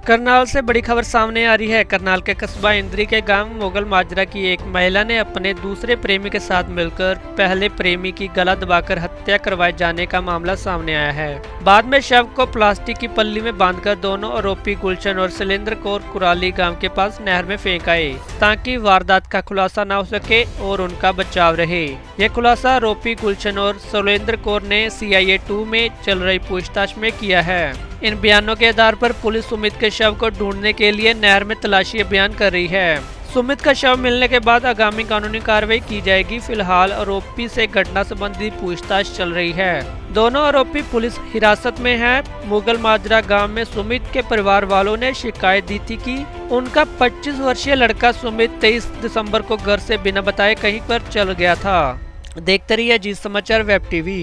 करनाल से बड़ी खबर सामने आ रही है। करनाल के कस्बा इंद्री के गांव मुगल माजरा की एक महिला ने अपने दूसरे प्रेमी के साथ मिलकर पहले प्रेमी की गला दबाकर हत्या करवाए जाने का मामला सामने आया है। बाद में शव को प्लास्टिक की पल्ली में बांधकर दोनों आरोपी गुलशन और शैलेंद्र कौर कुराली गांव के पास नहर में फेंक आए ताकि वारदात का खुलासा न हो सके और उनका बचाव रहे। यह खुलासा आरोपी गुलशन और शैलेंद्र कौर ने CIA 2 में चल रही पूछताछ में किया है। इन बयानों के आधार पर पुलिस सुमित के शव को ढूंढने के लिए नहर में तलाशी अभियान कर रही है। सुमित का शव मिलने के बाद आगामी कानूनी कार्रवाई की जाएगी। फिलहाल आरोपी से घटना संबंधी पूछताछ चल रही है। दोनों आरोपी पुलिस हिरासत में हैं। मुगल माजरा गांव में सुमित के परिवार वालों ने शिकायत दी थी कि उनका 25 वर्षीय लड़का सुमित 23 दिसंबर को घर से बिना बताए कहीं पर चल गया था। देखते रहिए जी समाचार वेब TV।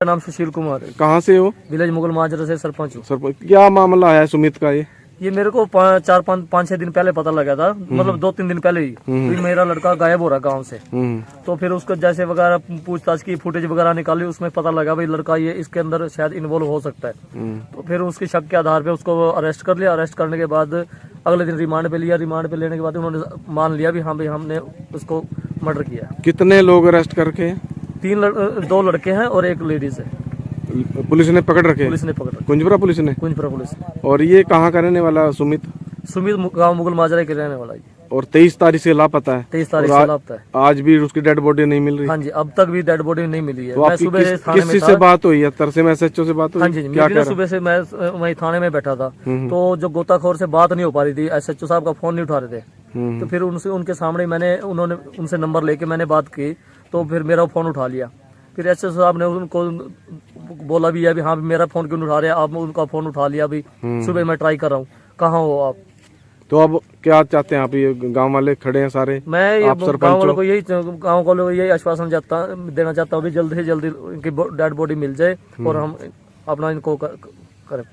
मेरा नाम सुशील कुमार है। कहाँ से हो? विलेज मुगल माजरा से सरपंच हूँ। सरपंच, क्या मामला है सुमित का? ये मेरे को 4-5-6 दिन पहले पता लगा था, मतलब 2-3 दिन पहले ही कि मेरा लड़का गायब हो रहा गांव से। तो फिर उसको जैसे वगैरह पूछताछ की, फुटेज वगैरह निकाली, उसमें पता लगा भाई लड़का ये इसके अंदर शायद इन्वॉल्व हो सकता है। तो फिर उसके शक के आधार पे उसको अरेस्ट कर लिया। अरेस्ट करने के बाद अगले दिन रिमांड पे लिया। रिमांड पे लेने के बाद उन्होंने मान लिया भी हाँ भाई हमने उसको मर्डर किया। कितने लोग अरेस्ट करके? 2 लड़के हैं और 1 लेडीज है। पुलिस ने पकड़ रखे? पुलिस ने पकड़ रखे। कुंजपुरा पुलिस ने? कुंजपुरा पुलिस ने। और ये कहाँ का रहने वाला सुमित? गाँव मुगल माजरा के रहने वाला है। और 23 तारीख से लापता है? 23 तारीख से लापता है। आज भी उसकी डेड बॉडी नहीं मिल रही? हाँ जी, अब तक भी डेड बॉडी नहीं मिली है। तो मैं सुबह किस चीज से बात हुई है? तरसे में SHO से बात हुई? हाँ जी, मेरी सुबह से मैं वही थाने में बैठा था, तो जो गोताखोर से बात नहीं हो पा रही थी, SHO साहब का फोन नहीं उठा रहे थे। तो फिर उनके सामने उन्होंने उनसे नंबर लेके मैंने बात की, तो फिर मेरा फोन उठा लिया। फिर SHO साहब ने उनको बोला भी है हाँ मेरा फोन क्यों उठा रहे हैं आप? उनका फोन उठा लिया भी। सुबह मैं ट्राई कर रहा हूँ, कहाँ हो आप? तो अब क्या चाहते हैं आप? ये गांव वाले खड़े हैं सारे, मैं गाँव वालों को यही आश्वासन देना चाहता हूँ, जल्द से जल्द इनकी डेड बॉडी मिल जाए और हम अपना इनको करें।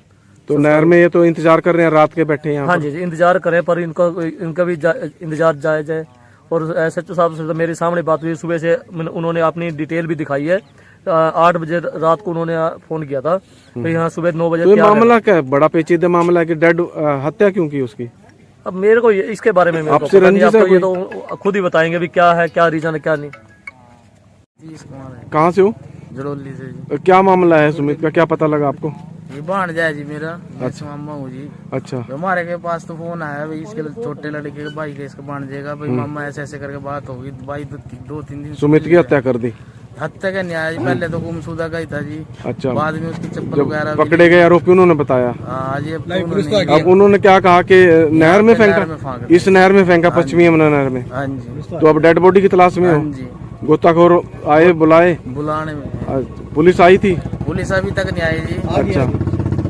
तो नहर में ये तो इंतजार कर रहे हैं, रात के बैठे हैं? हाँ जी, इंतजार करें, पर इनका भी इंतजार जायज है। और SHO साहब से मेरे सामने बात हुई सुबह से, उन्होंने अपनी डिटेल भी दिखाई है। 8 बजे रात को उन्होंने फोन किया था, तो यहाँ सुबह 9 बजे। तो मामला क्या है? बड़ा पेचीदा मामला है कि डेड हत्या क्यों की उसकी? अब मेरे को इसके बारे में आपसे रंजिश है? ये तो खुद ही बताएंगे भी क्या है, क्या रीजन है, क्या नहीं। कहाँ से हो? जड़ोली से जी। क्या मामला है सुमित का? क्या पता लगा आपको? ये भाण जाए जी मेरा। अच्छा। मामा हूँ जी। अच्छा। तो हमारे के पास तो फोन आया भाई इसके छोटे लड़के के भाई के इसका भाण जाएगा भाई, मामा ऐसे ऐसे करके बात होगी भाई। 2-3 दिन सुमित की हत्या कर दी? हत्या का न्याय पहले तो गुमशुदा का ही था जी। अच्छा। बाद में उसकी चप्पल वगैरह पकड़े गए आरोपी उन्होंने बताया? हाँ जी। अब उन्होंने क्या कहा कि नहर में फेंका? इस नहर में फेंका, पश्चिमी यमुना नहर में? हाँ जी। तो अब डेड बॉडी की तलाश में हो? गोताखोर आए, बुलाए? बुलाने में पुलिस आई थी? पुलिस अभी तक नहीं आई जी। अच्छा,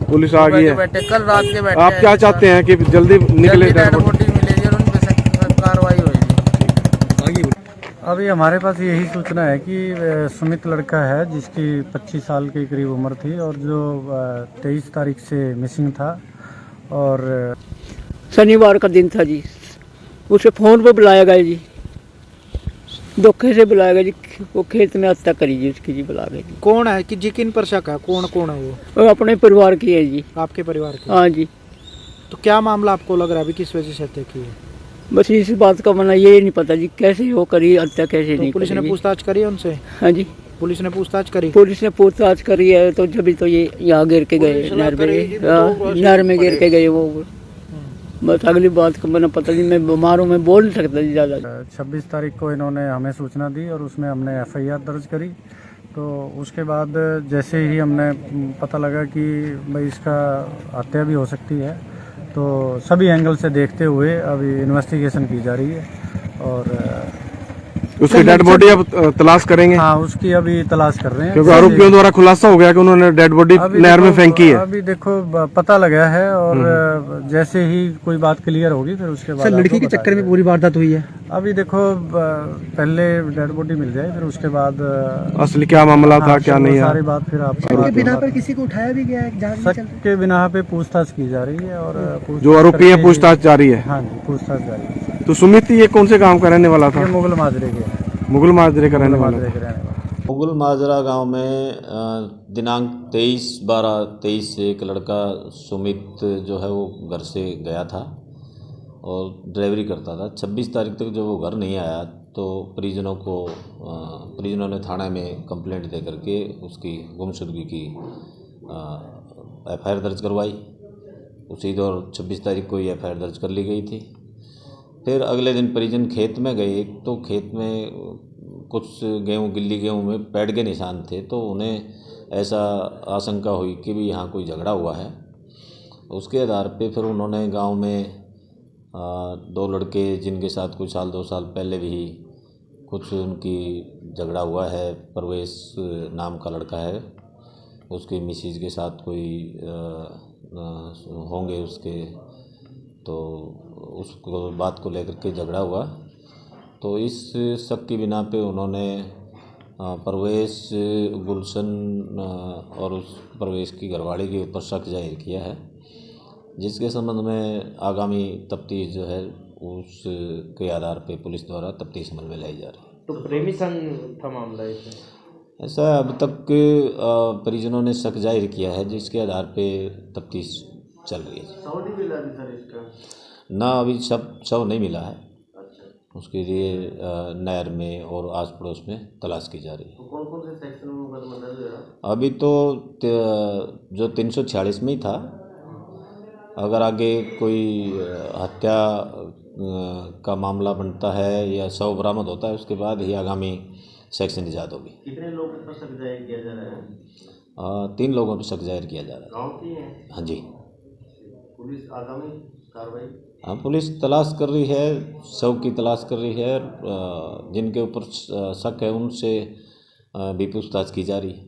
पुलिस आ गई है। बैठे कल रात के बैठे। आप क्या चाहते हैं कि जल्दी निकले डेड बॉडी मिलेगी और उन पे सख्त कार्रवाई होगी? अभी हमारे पास यही सूचना है कि सुमित लड़का है जिसकी 25 साल के करीब उम्र थी और जो 23 तारीख से मिसिंग था। और शनिवार का दिन था जी। उसे फोन पे बुलाया गया जी, धोखे से बुलाया गया जी। वो खेत में हत्या करी जी उसकी जी, बुला गए जी। कौन है कि जी, किन पर शक है? कौन कौन है वो? वो अपने परिवार की है जी। आपके परिवार की? हाँ जी। तो क्या मामला आपको लग रहा है अभी, किस वजह से हत्या की है? बस इस बात का मना ये नहीं पता जी, कैसे वो करी हत्या, कैसे तो नहीं। पुलिस ने पूछताछ करी है उनसे? हाँ जी, पुलिस ने पूछताछ करी? पुलिस ने पूछताछ करी है, तो जब तो ये यहाँ गिर के गए नहर में गिर के गए वो। बस अगली बात का मैंने पता नहीं, मैं बीमार हूँ, मैं बोल नहीं सकता जी ज़्यादा। 26 तारीख को इन्होंने हमें सूचना दी और उसमें हमने FIR दर्ज करी। तो उसके बाद जैसे ही हमने पता लगा कि भाई इसका हत्या भी हो सकती है, तो सभी एंगल से देखते हुए अभी इन्वेस्टिगेशन की जा रही है। और उसकी डेड बॉडी अब तलाश करेंगे, हाँ उसकी अभी तलाश कर रहे हैं क्योंकि आरोपियों द्वारा खुलासा हो गया कि उन्होंने डेड बॉडी नहर में फेंकी है। अभी देखो पता लगा है और जैसे ही कोई बात क्लियर होगी फिर उसके बाद लड़की के चक्कर में पूरी वारदात हुई है। अभी देखो पहले डेड बॉडी मिल जाए फिर उसके बाद असली क्या मामला था क्या नहीं है, सारी बात फिर आपको शक के बिना पर किसी को उठाया भी गया है, जांच भी चल शक के बिना पे पूछताछ की जा रही है और जो आरोपी है पूछताछ जारी है। हाँ जी पूछताछ जारी है। तो सुमित ये कौन से गांव का रहने वाला था? ये मुगल माजरे के मुगल माजरे का रहने वाला माजरे था। के रहने वाले। मुगल माजरा गांव में दिनांक 23/12/23 से एक लड़का सुमित जो है वो घर से गया था और ड्राइवरी करता था। 26 तारीख तक जब वो घर नहीं आया तो परिजनों ने थाना में कंप्लेंट दे करके उसकी गुमशुदगी की FIR दर्ज करवाई। उसी दौर 26 तारीख को ये FIR दर्ज कर ली गई थी। फिर अगले दिन परिजन खेत में गए तो खेत में कुछ गिल्ली गेहूँ में पैड के निशान थे, तो उन्हें ऐसा आशंका हुई कि भी यहाँ कोई झगड़ा हुआ है। उसके आधार पे फिर उन्होंने गांव में 2 लड़के जिनके साथ कुछ 2 साल पहले भी कुछ उनकी झगड़ा हुआ है, परवेश नाम का लड़का है, उसकी मिसेज के साथ कोई होंगे उसके, तो उसको बात को लेकर के झगड़ा हुआ। तो इस शक की बिना पे उन्होंने परवेश, गुलशन और उस परवेश की घरवाली के ऊपर शक जाहिर किया है, जिसके संबंध में आगामी तफ्तीश जो है उसके आधार पे पुलिस द्वारा तफ्तीश अमल में लाई जा रही है। तो प्रेमी संग था मामला इसमें? ऐसा अब तक परिजनों ने शक जाहिर किया है, जिसके आधार पे तफ्तीश चल रही है। शव नहीं मिला अभी सर इसका? ना अभी शव नहीं मिला है। उसके लिए नहर में और आस पड़ोस में तलाश की जा रही है। तो कौन कौन से सेक्शन में मुकदमा दर्ज है? अभी तो जो 346 में ही था। अगर आगे कोई हत्या का मामला बनता है या शव बरामद होता है, उसके बाद ही आगामी सेक्शन ईजाद होगी। कितने लोगों पर शक जाहिर किया जा रहा है? 3 लोगों पर शक जाहिर किया जा रहा है। गाँव की है? हाँ जी। पुलिस आगामी कार्रवाई? हाँ, पुलिस तलाश कर रही है, शव की तलाश कर रही है। जिनके ऊपर शक है उनसे भी पूछताछ की जा रही है।